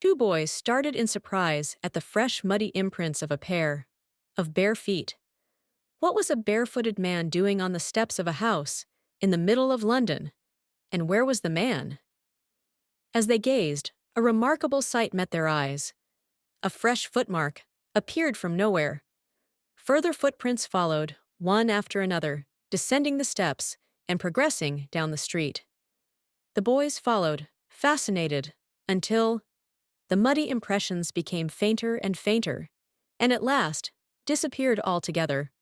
Two boys started in surprise at the fresh, muddy imprints of a pair of bare feet. What was a barefooted man doing on the steps of a house in the middle of London? And where was the man? As they gazed, a remarkable sight met their eyes. A fresh footmark appeared from nowhere. Further footprints followed, one after another, descending the steps and progressing down the street. The boys followed, fascinated, until the muddy impressions became fainter and fainter, and at last disappeared altogether.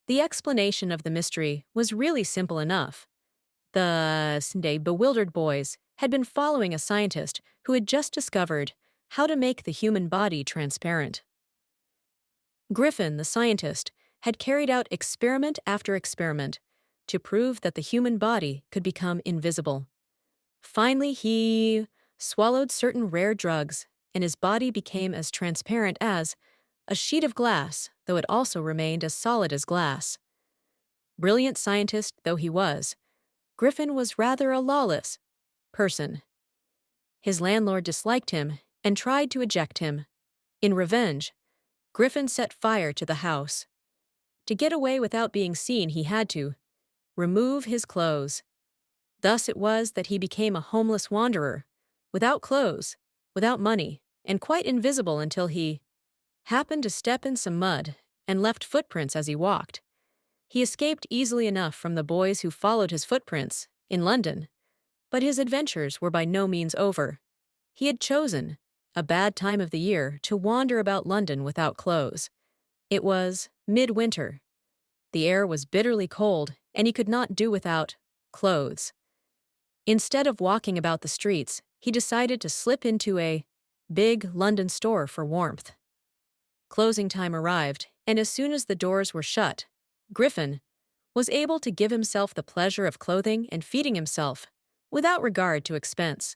The explanation of the mystery was really simple enough. The bewildered boys had been following a scientist who had just discovered how to make the human body transparent. Griffin, the scientist, had carried out experiment after experiment to prove that the human body could become invisible. Finally, he swallowed certain rare drugs, and his body became as transparent as a sheet of glass, though it also remained as solid as glass. Brilliant scientist though he was, Griffin was rather a lawless person. His landlord disliked him and tried to eject him. In revenge, Griffin set fire to the house. To get away without being seen, he had to remove his clothes. Thus it was that he became a homeless wanderer, without clothes, without money, and quite invisible until he happened to step in some mud and left footprints as he walked. He escaped easily enough from the boys who followed his footprints in London, but his adventures were by no means over. He had chosen a bad time of the year to wander about London without clothes. It was midwinter. The air was bitterly cold, and he could not do without clothes. Instead of walking about the streets, he decided to slip into a big London store for warmth. Closing time arrived, and as soon as the doors were shut, Griffin was able to give himself the pleasure of clothing and feeding himself, without regard to expense.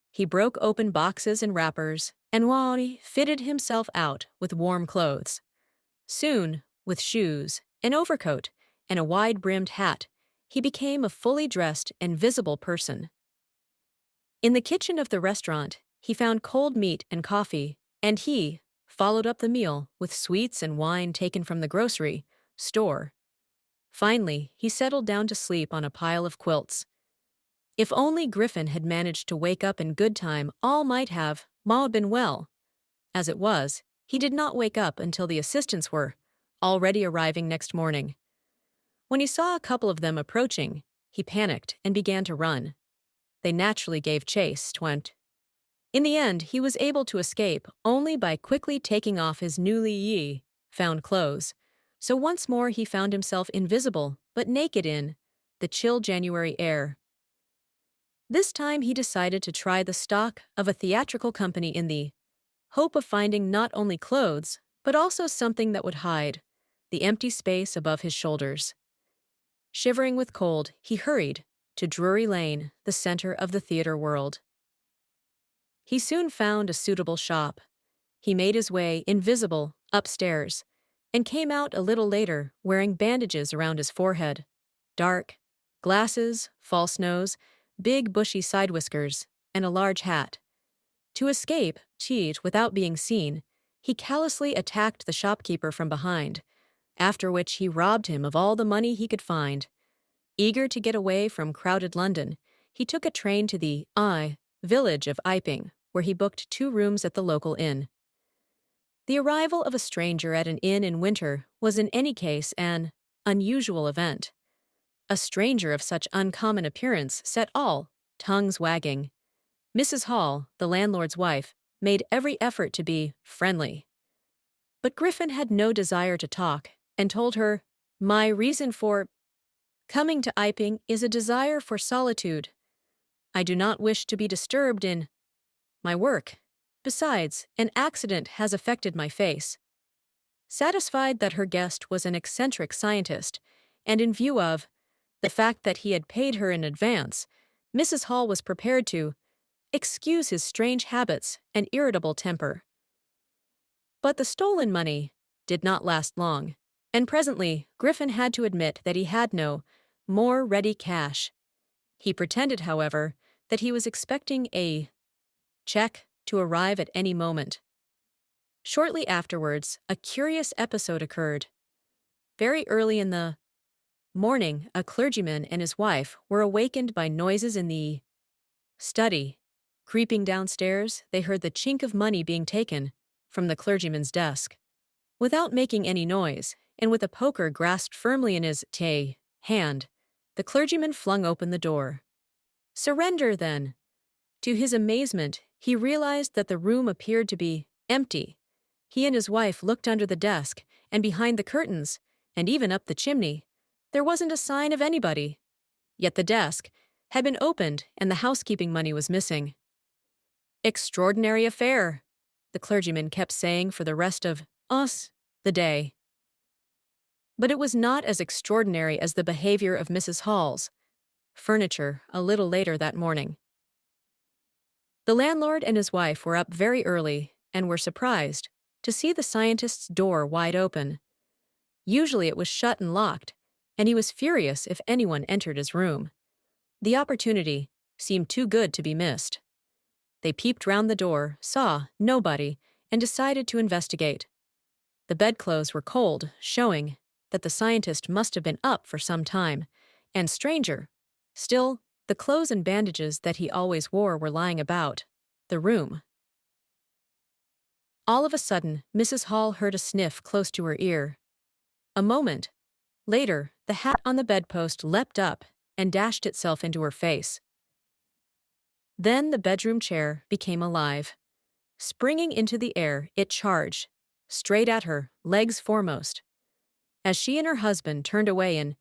He broke open boxes and wrappers, and Wally fitted himself out with warm clothes. Soon, with shoes, an overcoat, and a wide-brimmed hat, he became a fully dressed and visible person. In the kitchen of the restaurant, he found cold meat and coffee, and he followed up the meal with sweets and wine taken from the grocery store. Finally, he settled down to sleep on a pile of quilts. If only Griffin had managed to wake up in good time, all might have been well. As it was, he did not wake up until the assistants were already arriving next morning. When he saw a couple of them approaching, he panicked and began to run. They naturally gave chase. In the end, he was able to escape only by quickly taking off his newly found clothes. So once more he found himself invisible, but naked in the chill January air. This time he decided to try the stock of a theatrical company in the hope of finding not only clothes, but also something that would hide the empty space above his shoulders. Shivering with cold, he hurried to Drury Lane, the center of the theater world. He soon found a suitable shop. He made his way, invisible, upstairs, and came out a little later wearing bandages around his forehead, dark, glasses, false nose, big bushy side whiskers, and a large hat. To escape, cheat without being seen, he callously attacked the shopkeeper from behind, after which he robbed him of all the money he could find. Eager to get away from crowded London, he took a train to the village of Iping, where he booked 2 rooms at the local inn. The arrival of a stranger at an inn in winter was in any case an unusual event. A stranger of such uncommon appearance set all tongues wagging. Mrs. Hall, the landlord's wife, made every effort to be friendly. But Griffin had no desire to talk, and told her, "My reason for coming to Iping is a desire for solitude. I do not wish to be disturbed in my work. Besides, an accident has affected my face." Satisfied that her guest was an eccentric scientist, and in view of the fact that he had paid her in advance, Mrs. Hall was prepared to excuse his strange habits and irritable temper. But the stolen money did not last long, and presently Griffin had to admit that he had no more ready cash. He pretended, however, that he was expecting a check, to arrive at any moment. Shortly afterwards, a curious episode occurred. Very early in the morning, a clergyman and his wife were awakened by noises in the study. Creeping downstairs, they heard the chink of money being taken from the clergyman's desk. Without making any noise, and with a poker grasped firmly in his hand, the clergyman flung open the door. "Surrender, then." To his amazement, he realized that the room appeared to be empty. He and his wife looked under the desk and behind the curtains, and even up the chimney. There wasn't a sign of anybody. Yet the desk had been opened and the housekeeping money was missing. "Extraordinary affair," the clergyman kept saying for the rest of the day. But it was not as extraordinary as the behavior of Mrs. Hall's furniture a little later that morning. The landlord and his wife were up very early and were surprised to see the scientist's door wide open. Usually it was shut and locked, and he was furious if anyone entered his room. The opportunity seemed too good to be missed. They peeped round the door, saw nobody, and decided to investigate. The bedclothes were cold, showing that the scientist must have been up for some time, and stranger still, the clothes and bandages that he always wore were lying about the room. All of a sudden, Mrs. Hall heard a sniff close to her ear. A moment later, the hat on the bedpost leapt up and dashed itself into her face. Then the bedroom chair became alive. Springing into the air, it charged, straight at her, legs foremost. As she and her husband turned away in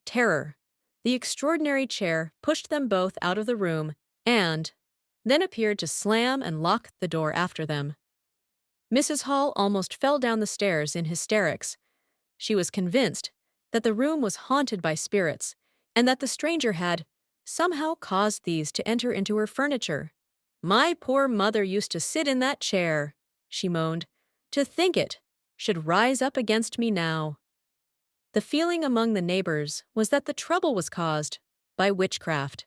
terror, the extraordinary chair pushed them both out of the room and then appeared to slam and lock the door after them. Mrs. Hall almost fell down the stairs in hysterics. She was convinced that the room was haunted by spirits and that the stranger had somehow caused these to enter into her furniture. "My poor mother used to sit in that chair," she moaned. "To think it should rise up against me now." The feeling among the neighbors was that the trouble was caused by witchcraft.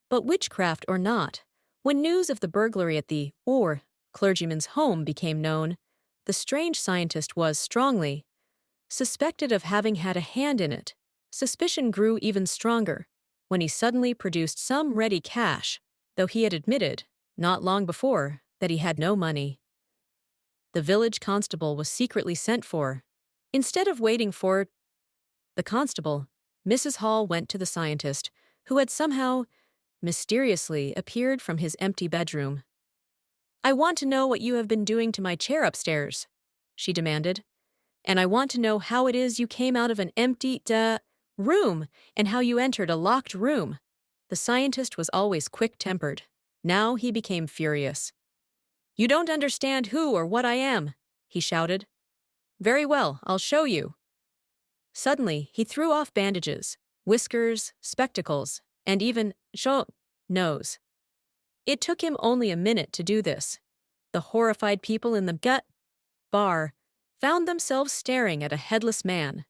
But witchcraft or not, when news of the burglary at the clergyman's home became known, the strange scientist was strongly suspected of having had a hand in it. Suspicion grew even stronger when he suddenly produced some ready cash, though he had admitted, not long before, that he had no money. The village constable was secretly sent for. Instead of waiting for the constable, Mrs. Hall went to the scientist, who had somehow mysteriously appeared from his empty bedroom. "I want to know what you have been doing to my chair upstairs," she demanded. "And I want to know how it is you came out of an empty room and how you entered a locked room." The scientist was always quick-tempered. Now he became furious. "You don't understand who or what I am," he shouted. "Very well, I'll show you." Suddenly, he threw off bandages, whiskers, spectacles, and even nose. It took him only a minute to do this. The horrified people in the bar found themselves staring at a headless man.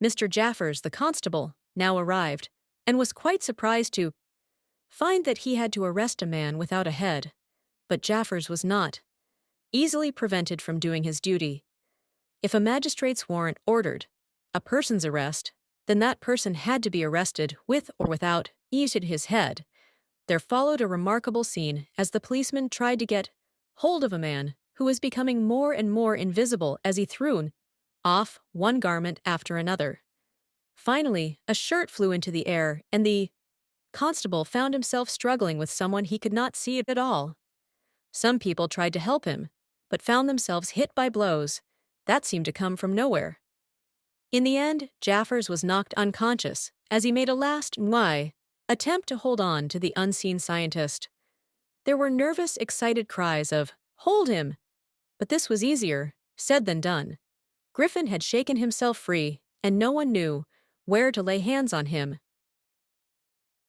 Mr. Jaffers, the constable, now arrived, and was quite surprised to find that he had to arrest a man without a head. But Jaffers was not easily prevented from doing his duty. If a magistrate's warrant ordered a person's arrest, then that person had to be arrested with or without his head. There followed a remarkable scene as the policeman tried to get hold of a man who was becoming more and more invisible as he threw off one garment after another. Finally, a shirt flew into the air, and the constable found himself struggling with someone he could not see at all. Some people tried to help him, but found themselves hit by blows that seemed to come from nowhere. In the end, Jaffers was knocked unconscious as he made a last attempt to hold on to the unseen scientist. There were nervous, excited cries of, "Hold him!" But this was easier said than done. Griffin had shaken himself free, and no one knew where to lay hands on him.